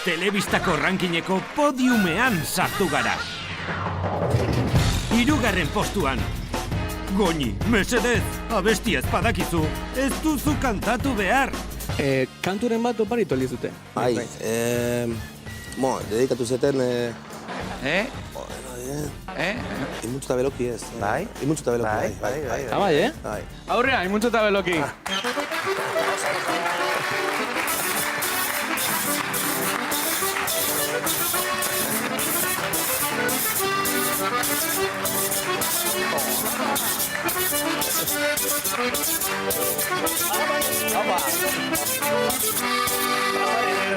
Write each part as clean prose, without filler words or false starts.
telebistako rankineko podiumean sartu gara. 3. postuan. Goñi, mesedez, abesti ez badakizu, ez duzu kantatu behar. Kanturen bat oparitu aldizute. Bai, dedikatu zeten... Imuntzu eta beloki ez. Bai? Imuntzu eta beloki, bai. Bai. Aurrea, imuntzu eta beloki.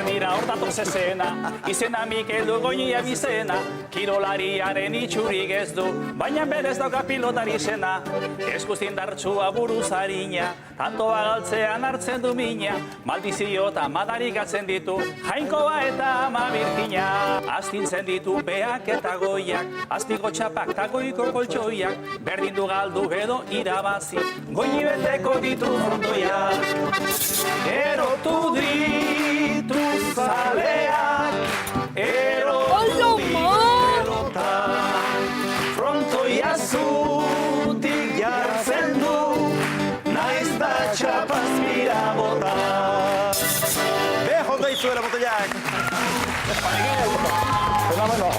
Dira hortatu zezena, izena Mikel Goñi abizena, kirolariaren itxurik ez du, baina berez dauka pilotari izena. Eskuztin dartsua buruz harina, tantoa galtzean hartzen du mina, maldizio eta madarik atzen ditu, jainkoa eta ama birkina. Astintzen ditu beak eta goiak, azpiko txapak eta goiko koltsoiak, berdin du galdu edo irabazi, Goñi beteko ditu frontoiak. Erotu ditu zaleak, erotu pelotak, frontoia zutik jartzen du, naiz da txapazpira bota. Bejo deizuela botelak! Fenomeno!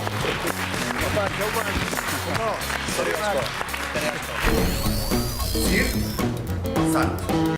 Zir, zant.